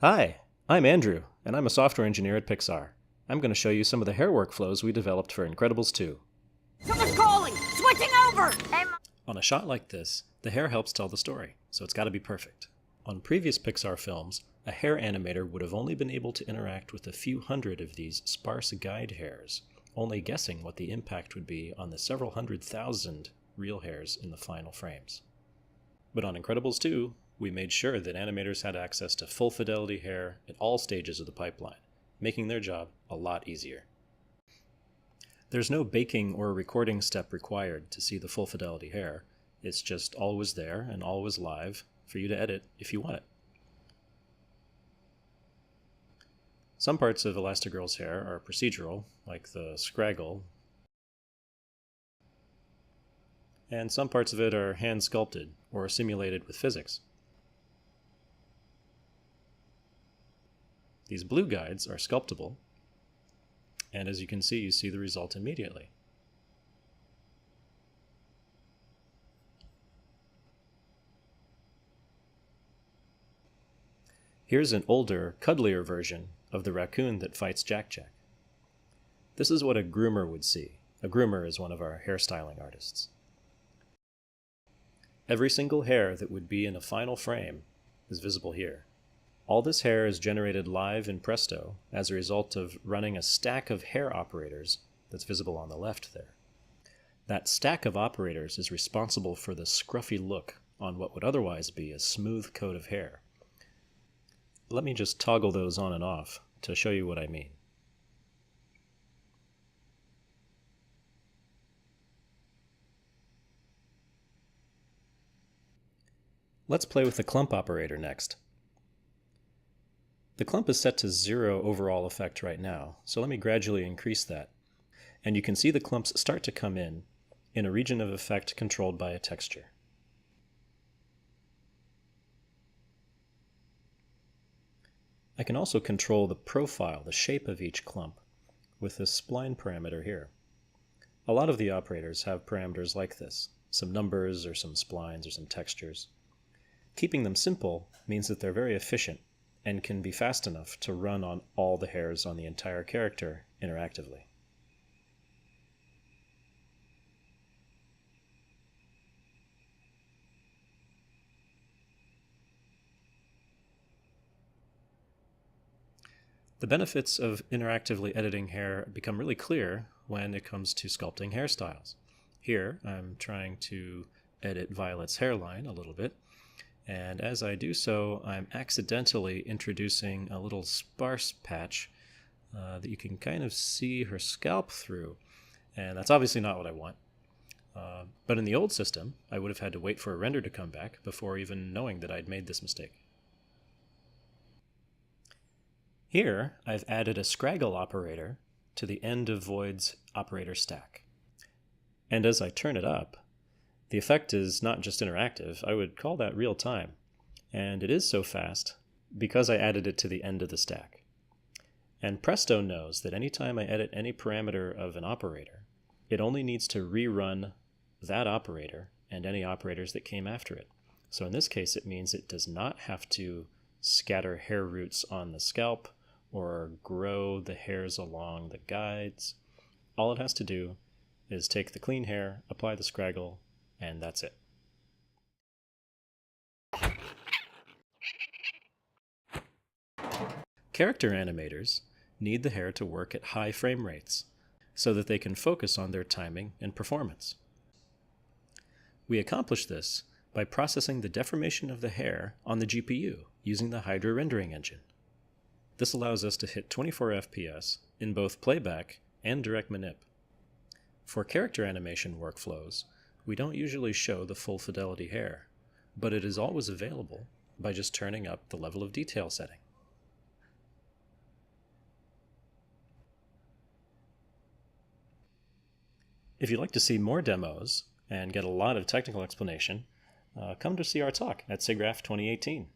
Hi, I'm Andrew, and I'm a software engineer at Pixar. I'm going to show you some of the hair workflows we developed for Incredibles 2. Someone's calling! Switching over! On a shot like this, the hair helps tell the story, so it's got to be perfect. On previous Pixar films, a hair animator would have only been able to interact with a few hundred of these sparse guide hairs, only guessing what the impact would be on the several 100,000 real hairs in the final frames. But on Incredibles 2, we made sure that animators had access to full fidelity hair at all stages of the pipeline, making their job a lot easier. There's no baking or recording step required to see the full fidelity hair. It's just always there and always live for you to edit if you want it. Some parts of Elastigirl's hair are procedural, like the scraggle, and some parts of it are hand sculpted or simulated with physics. These blue guides are sculptable, and as you can see, you see the result immediately. Here's an older, cuddlier version of the raccoon that fights Jack Jack. This is what a groomer would see. A groomer is one of our hairstyling artists. Every single hair that would be in a final frame is visible here. All this hair is generated live in Presto as a result of running a stack of hair operators that's visible on the left there. That stack of operators is responsible for the scruffy look on what would otherwise be a smooth coat of hair. Let me just toggle those on and off to show you what I mean. Let's play with the clump operator next. The clump is set to 0 overall effect right now, so let me gradually increase that. And you can see the clumps start to come in a region of effect controlled by a texture. I can also control the profile, the shape of each clump, with this spline parameter here. A lot of the operators have parameters like this, some numbers or some splines or some textures. Keeping them simple means that they're very efficient and can be fast enough to run on all the hairs on the entire character interactively. The benefits of interactively editing hair become really clear when it comes to sculpting hairstyles. Here, I'm trying to edit Violet's hairline a little bit, and as I do so, I'm accidentally introducing a little sparse patch that you can kind of see her scalp through, and that's obviously not what I want. But in the old system, I would have had to wait for a render to come back before even knowing that I'd made this mistake. Here, I've added a scraggle operator to the end of Void's operator stack. And as I turn it up, the effect is not just interactive, I would call that real time. And it is so fast because I added it to the end of the stack. And Presto knows that anytime I edit any parameter of an operator, it only needs to rerun that operator and any operators that came after it. So in this case, it means it does not have to scatter hair roots on the scalp or grow the hairs along the guides. All it has to do is take the clean hair, apply the scraggle, and that's it. Character animators need the hair to work at high frame rates so that they can focus on their timing and performance. We accomplish this by processing the deformation of the hair on the GPU using the Hydra rendering engine. This allows us to hit 24 FPS in both playback and direct manip. For character animation workflows, we don't usually show the full fidelity hair, but it is always available by just turning up the level of detail setting. If you'd like to see more demos and get a lot of technical explanation, come to see our talk at SIGGRAPH 2018.